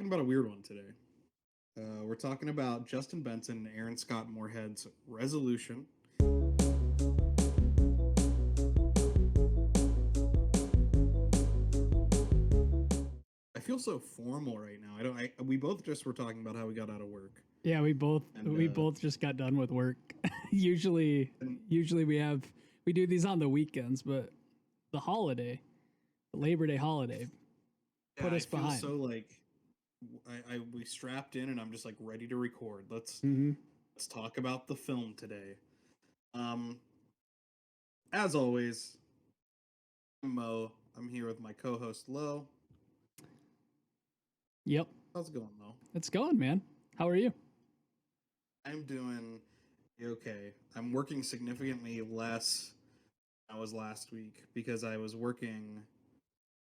talking about a weird one today. We're talking about Justin Benson and Aaron Scott Moorehead's Resolution. I feel so formal right now. I don't. We both just were talking about how we got out of work. Yeah, we both And, we both just got done with work. usually and usually we do these on the weekends, but the Labor Day holiday, yeah, put I us feel behind. so like we strapped in, and I'm just like ready to record. Mm-hmm. Let's talk about the film today. Um, as always, I'm Mo. I'm here with my co-host Lo. Yep, How's it going, Lo? it's going, man. How are you? I'm doing okay. I'm working significantly less than I was last week because I was working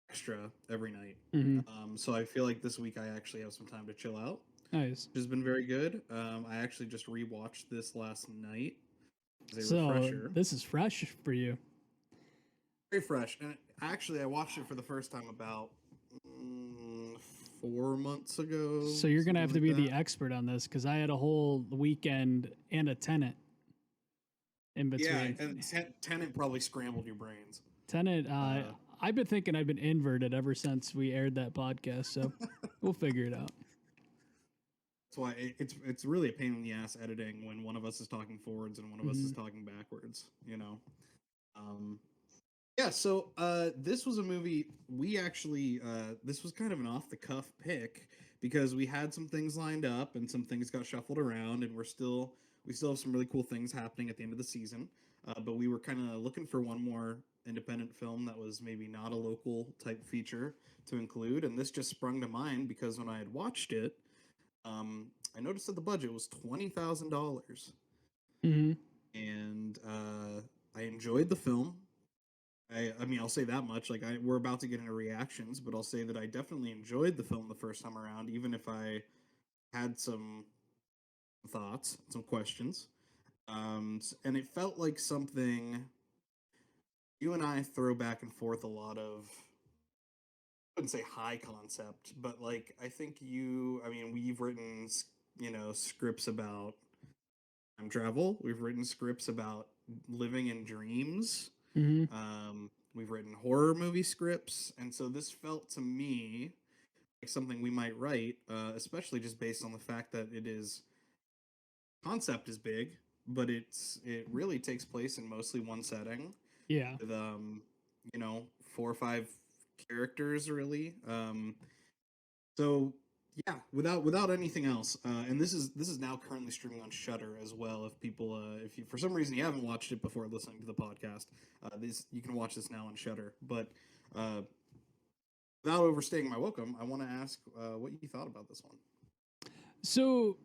extra every night. Mm-hmm. So I feel like this week I actually have some time to chill out, Nice. which has been very good. I actually just rewatched this last night as a So refresher. this is fresh for you. Very fresh. And actually, I watched it for the first time about 4 months ago. So you're gonna have to be that. the expert on this because I had a whole weekend and a tenant in between. Yeah, and Tenant probably scrambled your brains. Tenant, I've been thinking I've been inverted ever since we aired that podcast, so we'll figure it out. That's why it's really a pain in the ass editing when one of us is talking forwards and one of us is talking backwards. Um, yeah. So this was a movie we actually this was kind of an off the cuff pick because we had some things lined up and some things got shuffled around, and we still have some really cool things happening at the end of the season. But we were kind of looking for one more independent film that was maybe not a local type feature to include, and this just sprung to mind because when I had watched it. I noticed that the budget was $20,000, Mm-hmm. and I enjoyed the film. I mean, I'll say that much. Like, we're about to get into reactions, but I'll say that I definitely enjoyed the film the first time around, even if I had some thoughts, some questions. And it felt like something you and I throw back and forth a lot of. I wouldn't say high concept, but like I think I mean, we've written scripts about time travel. We've written scripts about living in dreams. Mm-hmm. We've written horror movie scripts, and so this felt to me like something we might write, especially just based on the fact that concept is big, but it really takes place in mostly one setting Yeah. with 4 or 5 characters really. So yeah, without anything else, and this is now currently streaming on Shutter as well. If people, if you for some reason you haven't watched it before listening to the podcast, this you can watch this now on Shutter. But without overstaying my welcome, I want to ask what you thought about this one. So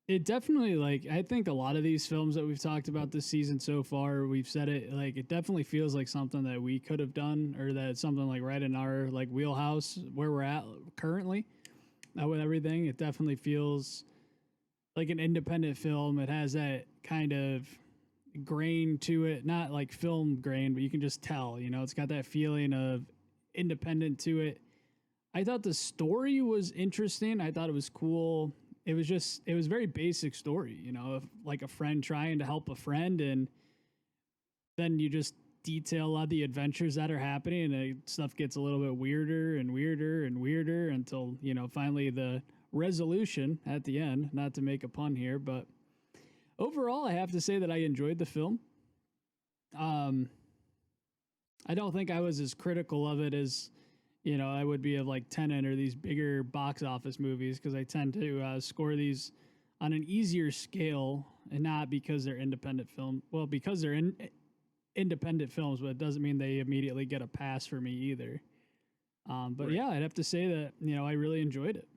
it definitely, like, I think a lot of these films that we've talked about this season so far, we've said it, like, it definitely feels like something that we could have done, or that something like right in our like wheelhouse where we're at currently with everything. It definitely feels like an independent film. It has that kind of grain to it, not like film grain, but you can just tell, it's got that feeling of independent to it. I thought the story was interesting. I thought it was cool. It was very basic story, of like a friend trying to help a friend, and then you just detail a lot of the adventures that are happening, and stuff gets a little bit weirder and weirder and weirder until, finally the resolution at the end. Not to make a pun here, but overall, I have to say that I enjoyed the film. I don't think I was as critical of it as I would be of like Tenet or these bigger box office movies, because I tend to score these on an easier scale, and not because they're independent film. Well, because they're independent films, but it doesn't mean they immediately get a pass for me either. But Right. yeah, I'd have to say that I really enjoyed it.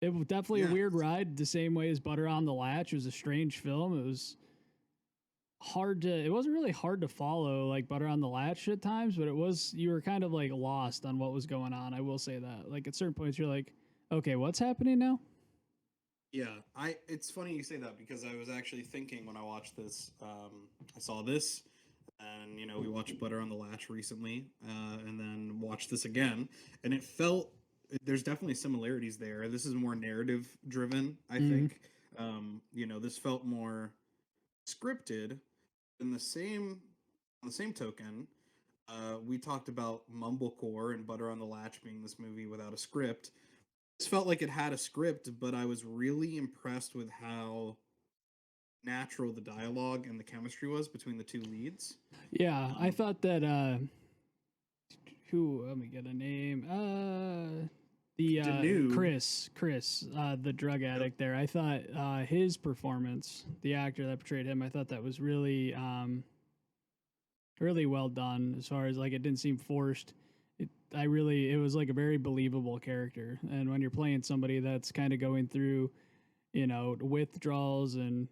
It was definitely a Yeah. weird ride, the same way as Butter on the Latch. It was a strange film. It wasn't really hard to follow like Butter on the Latch at times, but you were kind of like lost on what was going on. I will say that. Like at certain points you're like, okay, what's happening now? Yeah, it's funny you say that because I was actually thinking when I watched this, I saw this, and we watched Butter on the Latch recently, and then watched this again, and it felt there's definitely similarities there. This is more narrative driven, I Mhm. think. You know, this felt more scripted. In the same token, we talked about Mumblecore and Butter on the Latch being this movie without a script. This felt like it had a script, but I was really impressed with how natural the dialogue and the chemistry was between the two leads. Yeah, I Um, thought that who let me get a name. The Danube, Chris, the drug yep, addict there. I thought his performance, the actor that portrayed him, I thought that was really really well done as far as like it didn't seem forced. It was like a very believable character. And when you're playing somebody that's kind of going through, withdrawals and,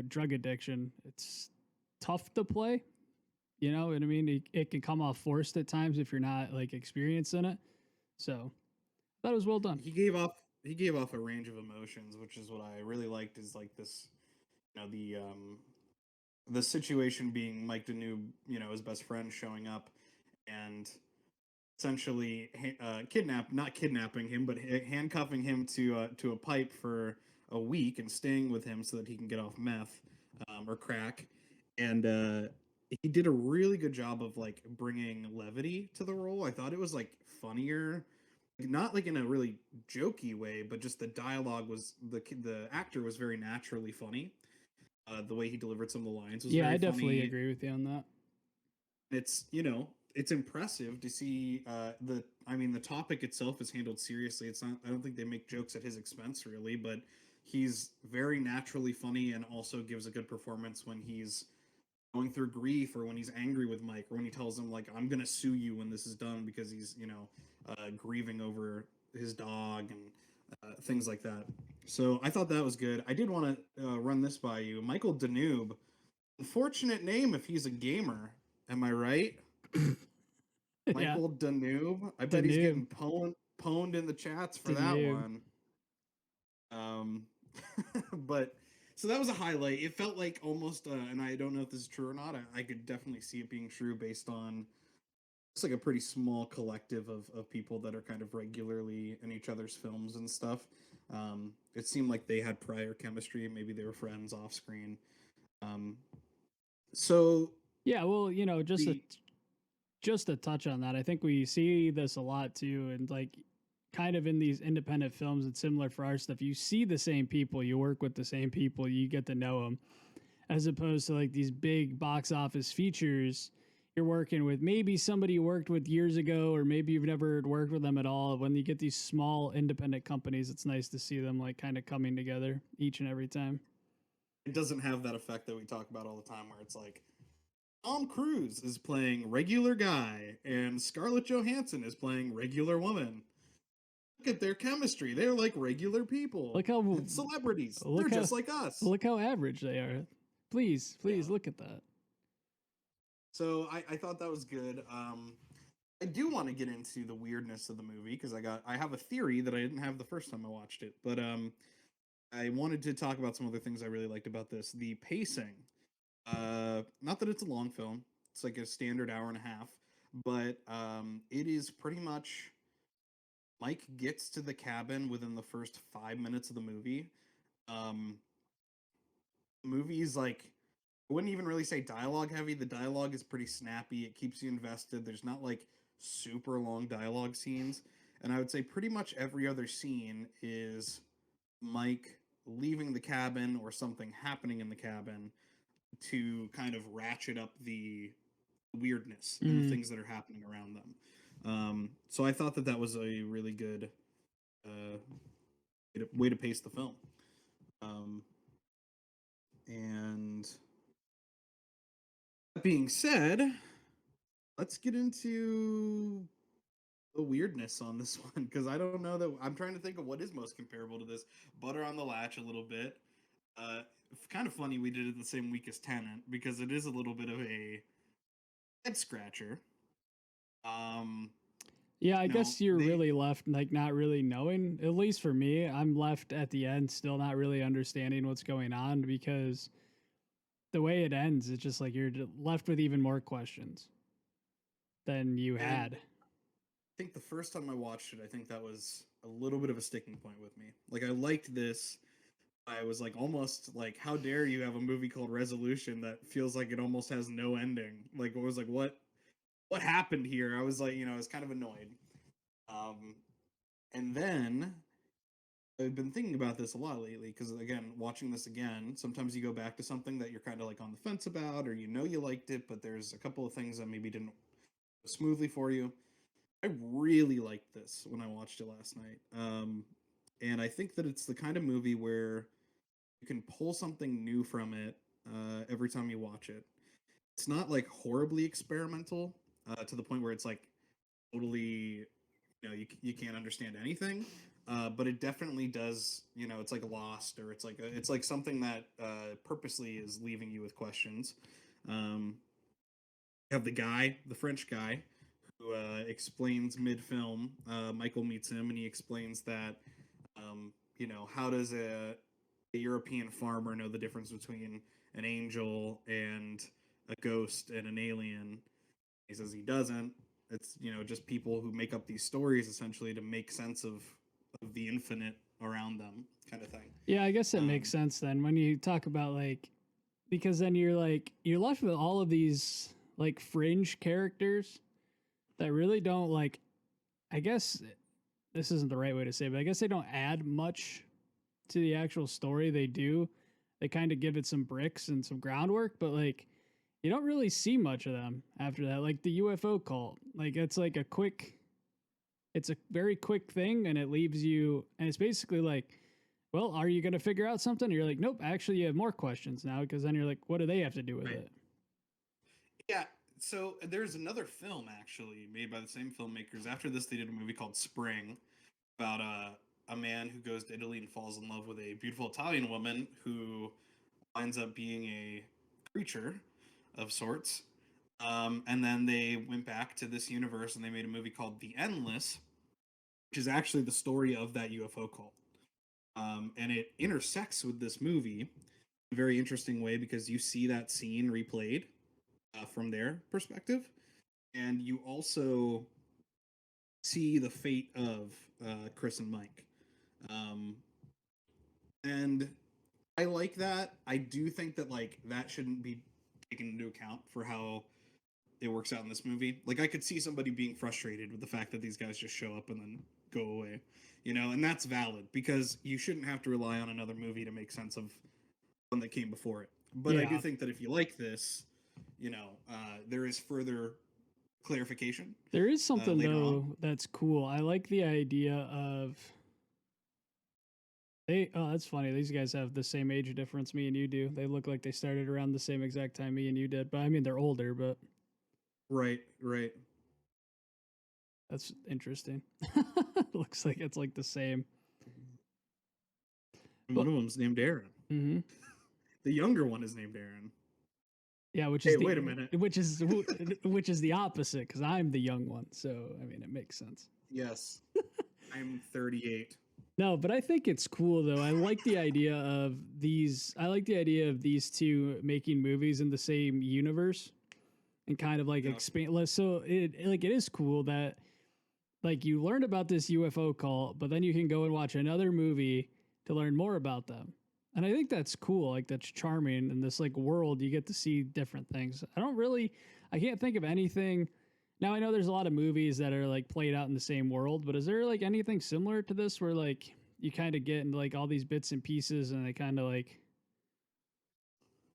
drug addiction, it's tough to play. You know what I mean? It can come off forced at times if you're not like experienced in it. So that was well done. he gave off a range of emotions, which is what I really liked. Is like this, the situation being Mike Danube, his best friend showing up and essentially not kidnapping him, but handcuffing him to a pipe for a week and staying with him so that he can get off meth or crack. And he did a really good job of like bringing levity to the role. I thought it was like funnier, not like in a really jokey way, but just the dialogue was the actor was very naturally funny. The way he delivered some of the lines was Yeah, I very definitely funny. agree with you on that. It's impressive to see the topic itself is handled seriously. It's not I don't think they make jokes at his expense really, but he's very naturally funny and also gives a good performance when he's going through grief or when he's angry with Mike or when he tells him like I'm gonna sue you when this is done because he's grieving over his dog and things like that. So I thought that was good. I did want to run this by you, Michael Danube. Unfortunate name if he's a gamer. Am I right? Yeah, Michael Danube. I bet he's Danube, getting pwned in the chats for that Danube. one. Um, but so that was a highlight. It felt like almost, and I don't know if this is true or not. I could definitely see it being true based on it's like a pretty small collective of people that are kind of regularly in each other's films and stuff. It seemed like they had prior chemistry. Maybe they were friends off screen. Um, so Yeah, well, the just to touch on that, I think we see this a lot too, and like kind of in these independent films, it's similar for our stuff. You see the same people, you work with the same people, you get to know them, as opposed to like these big box office features. You're working with maybe somebody you worked with years ago, or maybe you've never worked with them at all. When you get these small independent companies, it's nice to see them like kind of coming together each and every time. it doesn't have that effect that we talk about all the time, where it's like Tom Cruise is playing regular guy and Scarlett Johansson is playing regular woman. Look at their chemistry. They're like regular people. Look how It's celebrities. They're look how just like us. look how average they are. Please Yeah. look at that. So I thought that was good. I do want to get into the weirdness of the movie because I have a theory that I didn't have the first time I watched it. But I wanted to talk about some other things I really liked about this. The pacing. Not that it's a long film. It's like a standard hour and a half, but it is pretty much Mike gets to the cabin within the first 5 minutes of the movie. Um, movie's like I wouldn't even really say dialogue heavy. The dialogue is pretty snappy. It keeps you invested. There's not like super long dialogue scenes, and I would say pretty much every other scene is Mike leaving the cabin or something happening in the cabin to kind of ratchet up the weirdness and the Mm. things that are happening around them. So I thought that that was a really good uh, way to pace the film. Um, and that being said, let's get into the weirdness on this one because I don't know that I'm trying to think of what is most comparable to this. Butter on the Latch a little bit. It's kind of funny we did it the same week as Tenant because it is a little bit of a head scratcher. Um, Yeah, I you know, guess you're they really left like not really knowing. At least for me, I'm left at the end still not really understanding what's going on because the way it ends, it's just like you're left with even more questions than you and had. think the first time I watched it, I think that was a little bit of a sticking point with me. Like I liked this. I was like almost like, how dare you have a movie called Resolution that feels like it almost has no ending? Like I was like, what happened here? I was like, I was kind of annoyed. Um, and then I've been thinking about this a lot lately because again, watching this again, sometimes you go back to something that you're kind of like on the fence about, or you liked it, but there's a couple of things that maybe didn't go smoothly for you. I really liked this when I watched it last night. And I think that it's the kind of movie where you can pull something new from it every time you watch it. It's not like horribly experimental to the point where it's like totally, you can't understand anything. But it definitely does, it's like Lost, or it's like something that purposely is leaving you with questions. Um, you have the French guy, who explains mid film. Michael meets him and he explains that, how does a European farmer know the difference between an angel and a ghost and an alien? He says he doesn't. It's just people who make up these stories essentially to make sense of the infinite around them, kind of thing. Yeah, I guess it makes sense then when you talk about like, because then you're left with all of these like fringe characters that really don't like, I guess this isn't the right way to say it, but I guess they don't add much to the actual story. They do. They kind of give it some bricks and some groundwork, but like you don't really see much of them after that. Like the UFO cult, like it's like it's a very quick thing, and it leaves you, and it's basically like, well, are you going to figure out something? And you're like, nope, actually, you have more questions now, because then you're like, what do they have to do with Right. it? Yeah. So there's another film actually made by the same filmmakers. After this, they did a movie called Spring about a man who goes to Italy and falls in love with a beautiful Italian woman who winds up being a creature of sorts. And then they went back to this universe and they made a movie called The Endless, which is actually the story of that UFO cult. And it intersects with this movie in a very interesting way because you see that scene replayed from their perspective, and you also see the fate of Chris and Mike. Um, and I like that. I do think that like that shouldn't be taken into account for how it works out in this movie. Like I could see somebody being frustrated with the fact that these guys just show up and then go away, and that's valid because you shouldn't have to rely on another movie to make sense of one that came before it. But I do Yeah, think that if you like this, there is further clarification there is something later on. though that's cool. I like the idea of they. Oh, that's funny. These guys have the same age difference me and you do. They look like they started around the same exact time me and you did. But I mean, they're older, but Right, right. that's interesting. Looks like it's like the same. And But one of them's named Aaron. mm-hmm. The younger one is named Aaron. Yeah, which Hey, is wait a minute. which is the opposite because I'm the young one. So I mean, it makes sense. Yes, I'm 38. No, but I think it's cool though. I like the idea of these. I like the idea of these two making movies in the same universe and kind of like Yeah. expand. So it is cool that like you learned about this UFO cult, but then you can go and watch another movie to learn more about them. And I think that's cool. Like that's charming in this like world. You get to see different things. I can't think of anything. Now I know there's a lot of movies that are like played out in the same world, but is there like anything similar to this where like you kind of get into like all these bits and pieces and they kind of like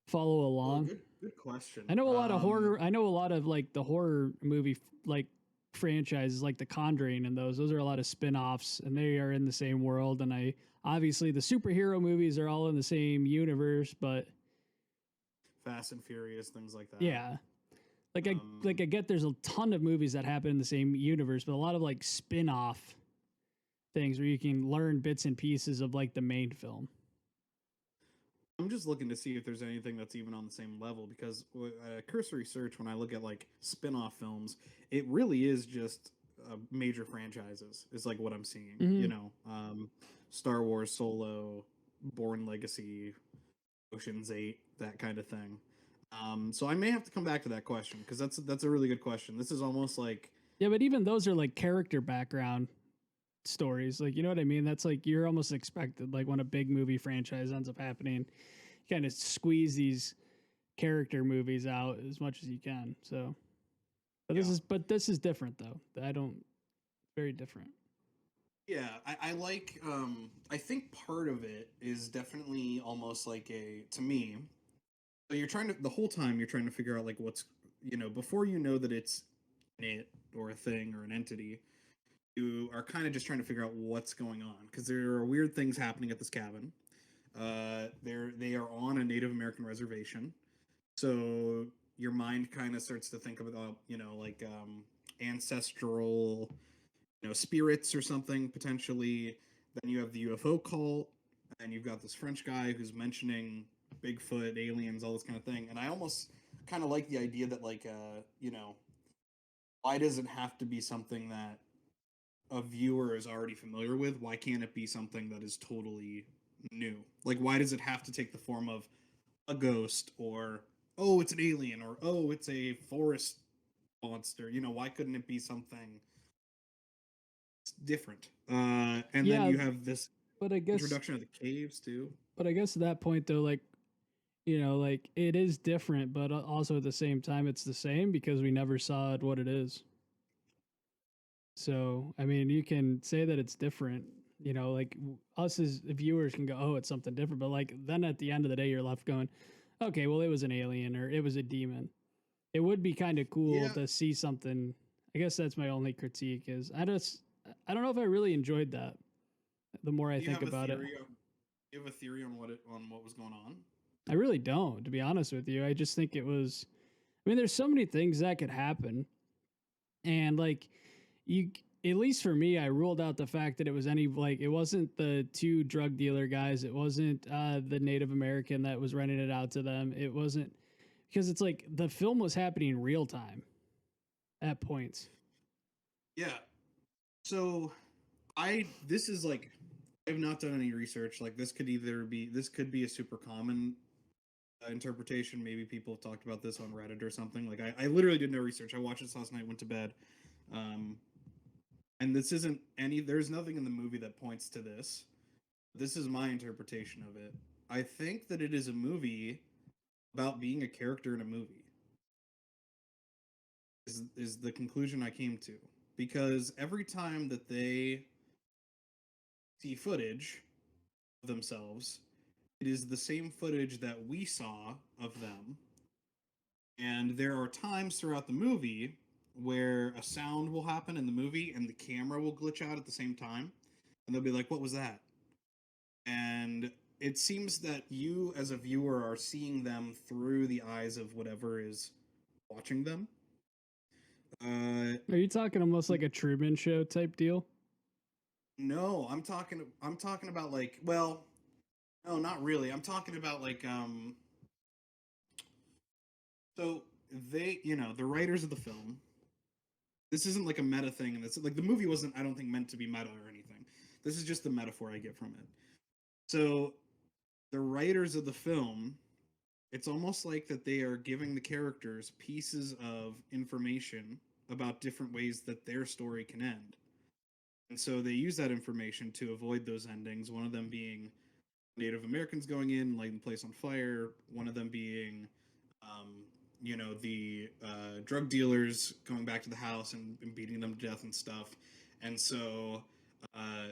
follow Oh, along? good question. I know a lot of horror. I know a lot of like the horror movie like franchises, like The Conjuring, and those are a lot of spin-offs, and they are in the same world. And I obviously the superhero movies are all in the same universe, but Fast and Furious, things like that. yeah, like I get there's a ton of movies that happen in the same universe, but a lot of like spin-off things where you can learn bits and pieces of like the main film. I'm just looking to see if there's anything that's even on the same level because cursory search, when I look at like spin-off films, it really is just major franchises is like what I'm seeing. Star Wars, Solo, Born Legacy, Ocean's 8, that kind of thing. So I may have to come back to that question because that's a really good question. This is almost like Yeah, but even those are like character background stories. Like, you know what I mean? That's like you're almost expected. Like when a big movie franchise ends up happening, you kind of squeeze these character movies out as much as you can. So, Yeah. but this is different though. I don't very different. Yeah, I like I think part of it is definitely almost like a to me. So you're trying to the whole time you're trying to figure out like what's before you know that it's an it or a thing or an entity, you are kind of just trying to figure out what's going on because there are weird things happening at this cabin. They are on a Native American reservation, so your mind kind of starts to think about like ancestral spirits or something potentially. Then you have the UFO cult, and you've got this French guy who's mentioning Bigfoot, aliens, all this kind of thing. And I almost kind of like the idea that like why does it have to be something that a viewer is already familiar with? Why can't it be something that is totally new? Like why does it have to take the form of a ghost or oh it's an alien or oh it's a forest monster? Why couldn't it be something different? And then Yeah, you have this but I guess, introduction of the caves too. at that point though, like like it is different, but also at the same time, it's the same because we never saw it what it is. So, I mean, you can say that it's different, like us as viewers can go, oh, it's something different. But like, then at the end of the day, you're left going, okay, well, it was an alien or it was a demon. It would be kind of cool Yeah, to see something. I guess that's my only critique is I don't know if I really enjoyed that the more I do you think have a about it. theory? Do you have a theory on what was going on? I really don't, to be honest with you. I just think it was, I mean, there's so many things that could happen. And like, you at least for me, I ruled out the fact that it was any like it wasn't the two drug dealer guys, it wasn't the Native American that was renting it out to them, it wasn't because it's like the film was happening in real time at points. Yeah. So I this is like I've not done any research. Like this could be a super common interpretation. Maybe people have talked about this on Reddit or something. Like I literally did no research. I watched this last night, went to bed. Um, and this isn't any. There's nothing in the movie that points to this. This is my interpretation of it. I think that it is a movie about being a character in a movie. Is the conclusion I came to because every time that they see footage of themselves, it is the same footage that we saw of them. And there are times throughout the movie where a sound will happen in the movie and the camera will glitch out at the same time. And they'll be like, what was that? And it seems that you, as a viewer, are seeing them through the eyes of whatever is watching them. Uh, Are you talking almost like a Truman Show type deal? no, I'm talking about like, well, no, not really. I'm talking about like, so the writers of the film. This isn't like a meta thing, and it's like the movie wasn't, I don't think, meant to be meta or anything. This is just the metaphor I get from it. So the writers of the film, it's almost like that they are giving the characters pieces of information about different ways that their story can end. And so they use that information to avoid those endings, one of them being Native Americans going in, lighting the place on fire, one of them being, um, the drug dealers going back to the house and beating them to death and stuff. And so I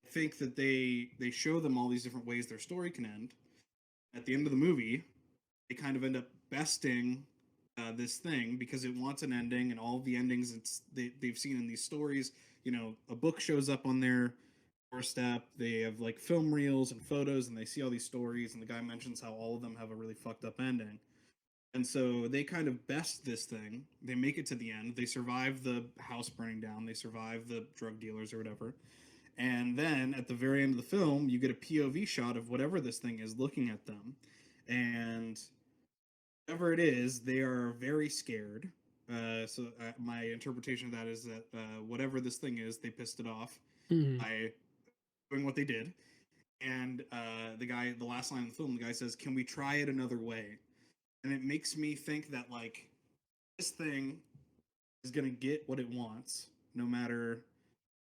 think that they show them all these different ways their story can end. At the end of the movie, they kind of end up besting this thing because it wants an ending, and all of the endings they've seen in these stories. A book shows up on their doorstep. They have like film reels and photos, and they see all these stories. And the guy mentions how all of them have a really fucked up ending. And so they kind of best this thing. They make it to the end. They survive the house burning down. They survive the drug dealers or whatever. And then at the very end of the film, you get a POV shot of whatever this thing is looking at them. And whatever it is, they are very scared. So my interpretation of that is that whatever this thing is, they pissed it off Mm-hmm. by doing what they did. And the last line of the film, the guy says, "Can we try it another way?" And it makes me think that like this thing is going to get what it wants, no matter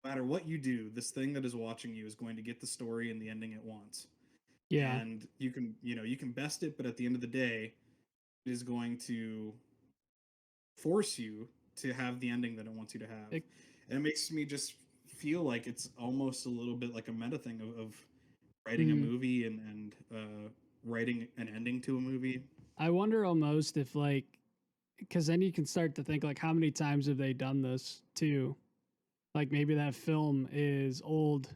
what you do. This thing that is watching you is going to get the story and the ending it wants. Yeah. And you can best it, but at the end of the day, it is going to force you to have the ending that it wants you to have. It, And it makes me just feel like it's almost a little bit like a meta thing of writing a mm, movie and writing an ending to a movie. I wonder almost if like, because then you can start to think like, how many times have they done this too? Like maybe that film is old,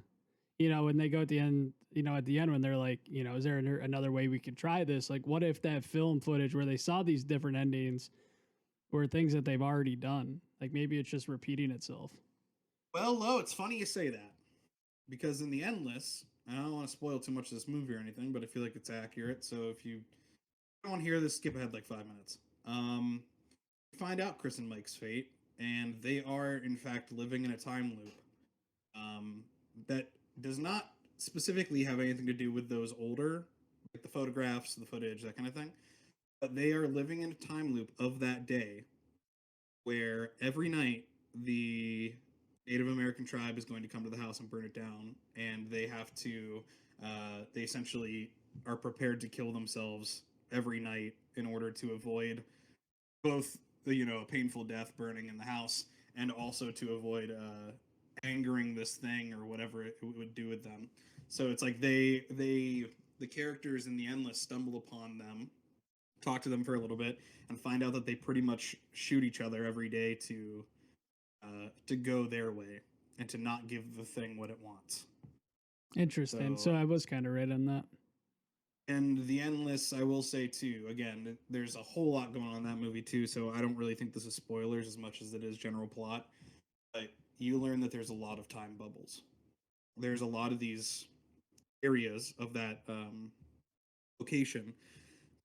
when they go at the end, at the end when they're like, is there another way we could try this? Like, what if that film footage where they saw these different endings were things that they've already done? Like maybe it's just repeating itself. Well, Lo, it's funny you say that because in the Endless, I don't want to spoil too much of this movie or anything, but I feel like it's accurate. So if you don't want to hear this, skip ahead like 5 minutes. Find out Chris and Mike's fate, and they are in fact living in a time loop that does not specifically have anything to do with those older, like the photographs, the footage, that kind of thing. But they are living in a time loop of that day where every night the Native American tribe is going to come to the house and burn it down, and they have to, they essentially are prepared to kill themselves every night in order to avoid both the a painful death burning in the house and also to avoid angering this thing or whatever it would do with them. So it's like the characters in the Endless stumble upon them, talk to them for a little bit, and find out that they pretty much shoot each other every day to go their way and to not give the thing what it wants. Interesting. So So I was kind of right on that. and the Endless, I will say too. Again, there's a whole lot going on in that movie too, so I don't really think this is spoilers as much as it is general plot. But you learn that there's a lot of time bubbles. There's a lot of these areas of that location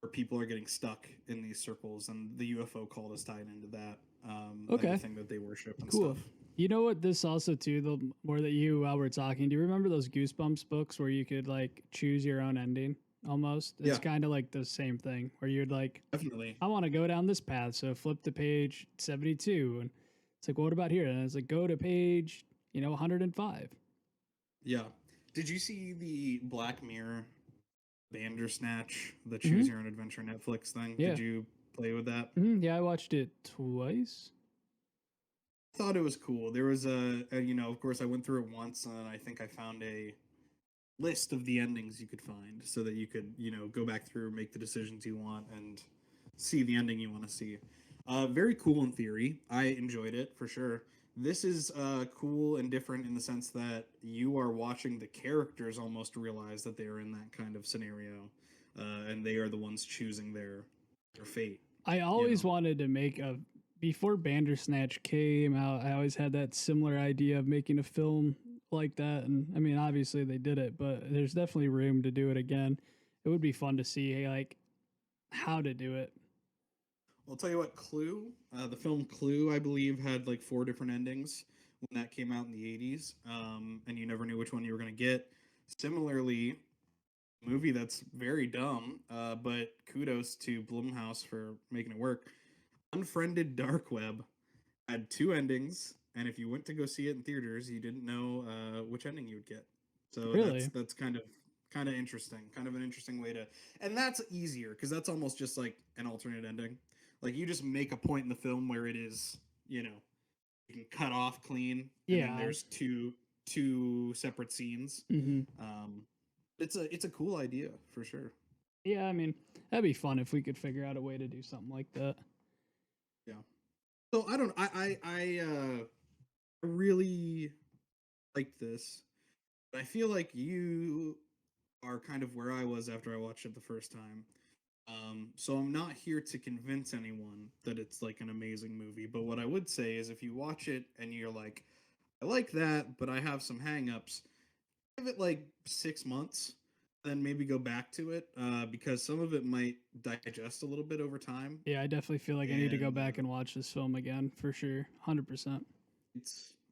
where people are getting stuck in these circles, and the UFO cult is tied into that. Like the Okay. thing that they worship and Cool. stuff. You know what? This also too. The more that you while we're talking, do you remember those Goosebumps books where you could like choose your own ending? Almost. It's Yeah, kind of like the same thing where you'd like, definitely. I want to go down this path, so flip to page 72, and it's like, well, what about here? And it's like, go to page 105. Yeah. Did you see the Black Mirror Bandersnatch, the Mm-hmm. Choose Your Own Adventure Netflix thing? Yeah. Did you play with that? Mm-hmm. Yeah, I watched it twice. Thought it was cool. There was of course, I went through it once, and I think I found a list of the endings you could find so that you could, go back through, make the decisions you want, and see the ending you want to see. Very cool in theory. I enjoyed it for sure. This is cool and different in the sense that you are watching the characters almost realize that they are in that kind of scenario, and they are the ones choosing their fate. I You always know, wanted to make a before Bandersnatch came out. I always had that similar idea of making a film like that, and I mean, obviously they did it, but there's definitely room to do it again. It would be fun to see like how to do it. I'll tell you what, Clue, the film Clue, I believe, had like four different endings when that came out in the 80s, and you never knew which one you were going to get. Similarly, a movie that's very dumb, but kudos to Blumhouse for making it work. Unfriended Dark Web had two endings, and if you went to go see it in theaters, you didn't know which ending you would get. So Really? that's kind of interesting, kind of an interesting way to, and that's easier because that's almost just like an alternate ending. Like you just make a point in the film where it is, you can cut off clean, and then Yeah. there's two separate scenes. Hmm. Um, it's a cool idea for sure. Yeah. I mean, that'd be fun if we could figure out a way to do something like that. Yeah. So I don't. I really liked this. But I feel like you are kind of where I was after I watched it the first time. So I'm not here to convince anyone that it's like an amazing movie. But what I would say is if you watch it and you're like, I like that, but I have some hangups, give it like 6 months, then maybe go back to it because some of it might digest a little bit over time. Yeah, I definitely feel like I need to go And back and watch this film again for sure. 100%.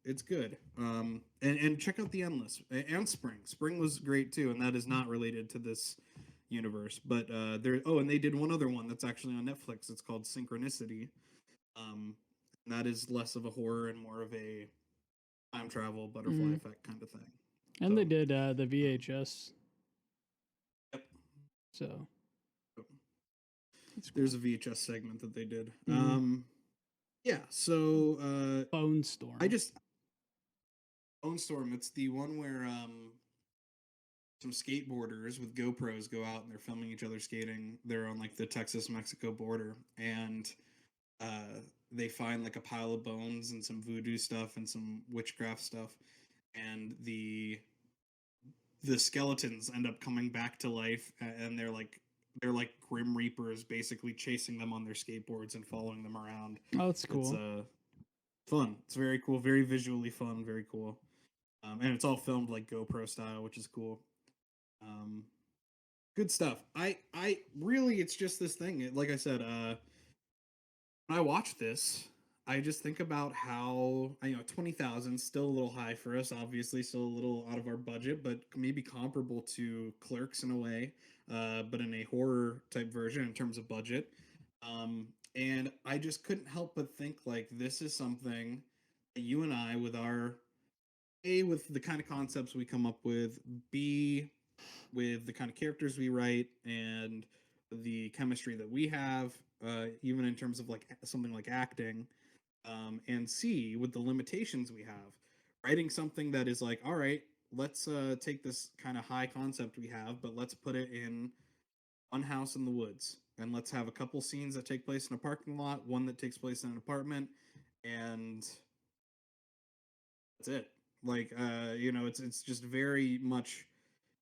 it's good. And check out the Endless and Spring. Spring was great too, and that is not related to this universe. But there. Oh, and they did one other one that's actually on Netflix. It's called Synchronicity. Um, That is less of a horror and more of a time travel butterfly Mm-hmm. effect kind of thing. And So, they did the VHS, yep. so that's cool. There's a VHS segment that they did. Mm-hmm. Yeah. So Bone Storm. I just Bone Storm. It's the one where some skateboarders with GoPros go out and they're filming each other skating. They're on like the Texas-Mexico border, and they find like a pile of bones and some voodoo stuff and some witchcraft stuff, and the skeletons end up coming back to life, and they're like grim reapers basically chasing them on their skateboards and following them around. Oh, that's cool. It's fun. It's very cool, very visually fun, very cool. And it's all filmed like GoPro style, which is cool. Um, good stuff. I really, it's just this thing. Like I said, when I watch this, I just think about how 20,000 still a little high for us. Obviously, still a little out of our budget, but maybe comparable to Clerks in a way, but in a horror type version in terms of budget. And I just couldn't help but think like this is something that you and I, with our A, with the kind of concepts we come up with, B, with the kind of characters we write, and the chemistry that we have, even in terms of like something like acting, and C, with the limitations we have, writing something that is like, all right, let's take this kind of high concept we have, but let's put it in one house in the woods, and let's have a couple scenes that take place in a parking lot, one that takes place in an apartment, and that's it. Like, it's just very much,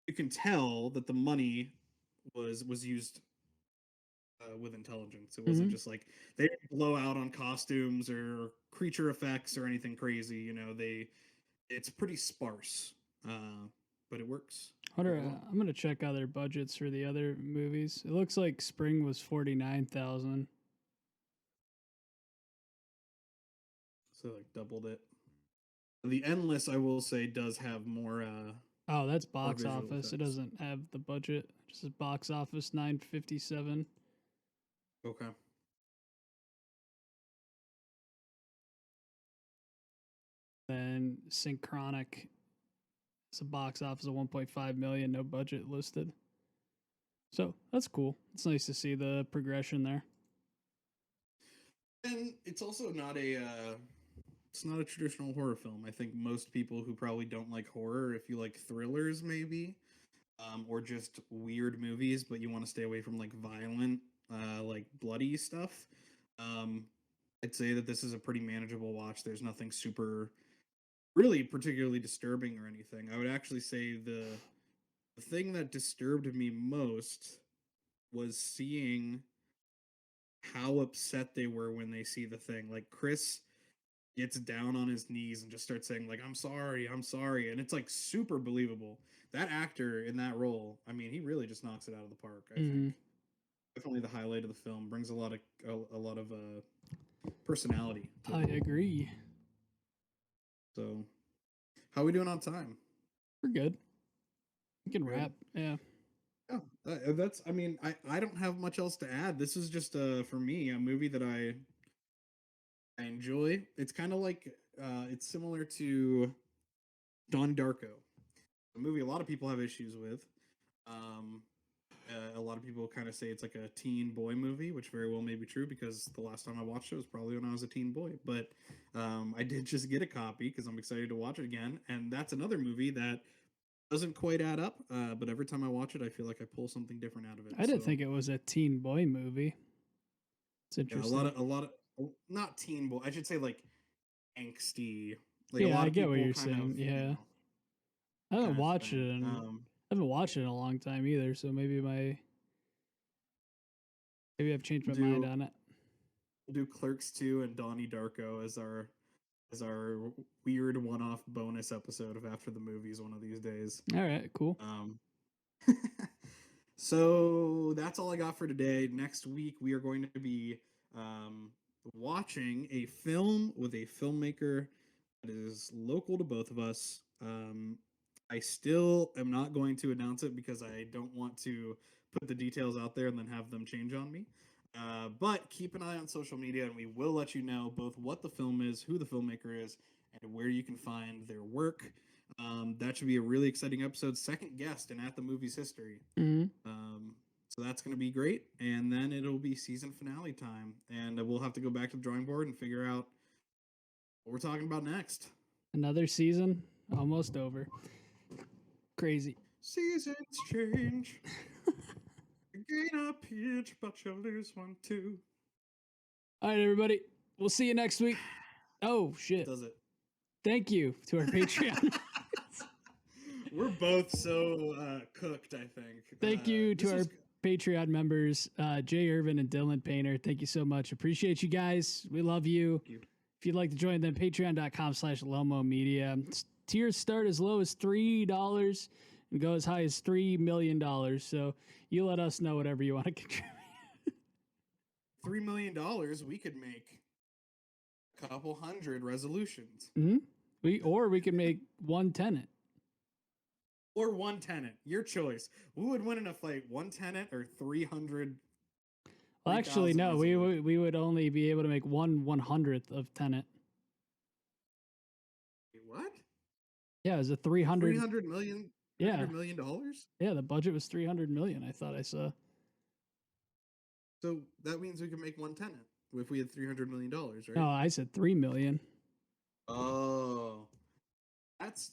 you can tell that the money was used with intelligence. It wasn't Mm-hmm. just like they didn't blow out on costumes or creature effects or anything crazy. It's pretty sparse, but it works. I'm gonna check out their budgets for the other movies. It looks like Spring was 49,000. So like doubled it. The Endless, I will say, does have more. Oh, that's More box visual office. It effects. doesn't have the budget. It just says box office 957. Okay. Then Synchronic. It's a box office of 1.5 million, no budget listed. So that's cool. It's nice to see the progression there. And it's also not a. It's not a traditional horror film. I think most people who probably don't like horror, if you like thrillers, maybe, or just weird movies, but you want to stay away from like violent, like bloody stuff, um, I'd say that this is a pretty manageable watch. There's nothing super, really particularly disturbing or anything. I would actually say the thing that disturbed me most was seeing how upset they were when they see the thing. Like Chris gets down on his knees and just starts saying like I'm sorry, and it's like super believable. That actor in that role, I mean, he really just knocks it out of the park. I Mm-hmm. think definitely the highlight of the film, brings a lot of personality to I it. agree. So how are we doing on time? We're good. We can Good. wrap. Yeah. Yeah, that's, I mean, I don't have much else to add. This is just for me a movie that I enjoy. It's kind of like it's similar to Don Darko, a movie a lot of people have issues with. Um, a lot of people kind of say it's like a teen boy movie, which very well may be true because the last time I watched it was probably when I was a teen boy. But I did just get a copy because I'm excited to watch it again. And that's another movie that doesn't quite add up, but every time I watch it, I feel like I pull something different out of it. I didn't think it was a teen boy movie. It's Yeah, interesting. a lot of not teen boy. I should say like angsty. Like a Yeah, lot I of get what people you're kind saying. of, Yeah. I kind haven't of watched it thing. in I haven't watched it in a long time either, so maybe I've changed my mind Do on it. do Clerks 2 and Donnie Darko as our weird one-off bonus episode of After the Movies one of these days. All right, cool. So that's all I got for today. Next week we are going to be um, watching a film with a filmmaker that is local to both of us. I still am not going to announce it because I don't want to put the details out there and then have them change on me. But keep an eye on social media, and we will let you know both what the film is, who the filmmaker is, and where you can find their work. That should be a really exciting episode. Second guest in At the Movies history. Mm-hmm. So that's going to be great. And then it'll be season finale time. And we'll have to go back to the drawing board and figure out what we're talking about next. Another season almost over. Crazy. Seasons change. You gain a pitch, but you lose one too. All right, everybody. We'll see you next week. Oh, shit. Does it? Thank you to our Patreon. We're both so cooked, I think. Thank you to our Patreon members, Jay Irvin and Dylan Painter. Thank you so much. Appreciate you guys. We love you. Thank you. If you'd like to join them, patreon.com/LoMo Media. Tiers start as low as $3 and go as high as $3 million. So you let us know whatever you want to contribute. $3 million, we could make a couple hundred resolutions. Mm-hmm. We could make one tenant. Or one tenant. Your choice. Who would win in a fight? One tenant or 300? Well, actually, no. We would only be able to make 1/100th of tenant. Wait, what? Yeah, it was a 300 million. Yeah. $300 million? Yeah, the budget was 300 million. I thought I saw. So that means we can make one tenant if we had $300 million, right? No, I said 3 million. Oh, that's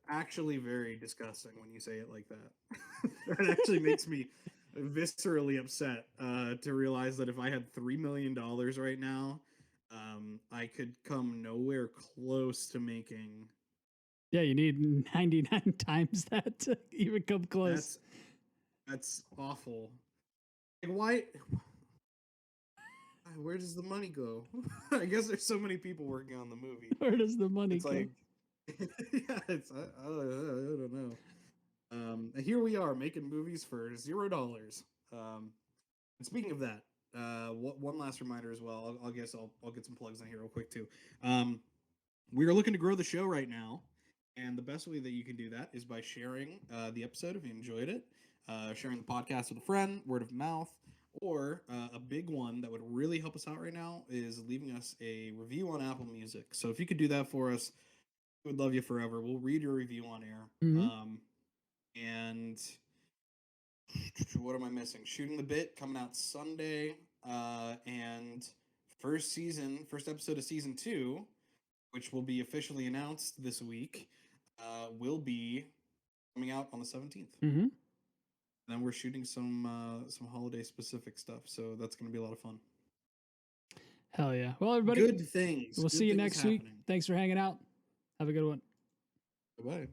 actually very disgusting when you say it like that. That actually makes me viscerally upset to realize that if I had $3 million right now, I could come nowhere close to making. Yeah, you need 99 times that to even come close. That's awful. Like, why? Where does the money go? I guess there's so many people working on the movie. Where does the money It's go? like, yeah, I don't know. Here we are making movies for $0. And speaking of that, one last reminder as well. I'll get some plugs in here real quick too. We are looking to grow the show right now, and the best way that you can do that is by sharing the episode if you enjoyed it, sharing the podcast with a friend, word of mouth, or a big one that would really help us out right now is leaving us a review on Apple Music. So if you could do that for us, we would love you forever. We'll read your review on air. Mm-hmm. And what am I missing? Shooting the Bit coming out Sunday, and first episode of season 2, which will be officially announced this week, will be coming out on the 17th. Mm-hmm. And then we're shooting some holiday specific stuff, so that's going to be a lot of fun. Hell yeah! Well, everybody, good things. We'll see you next week. Thanks for hanging out. Have a good one. Bye-bye.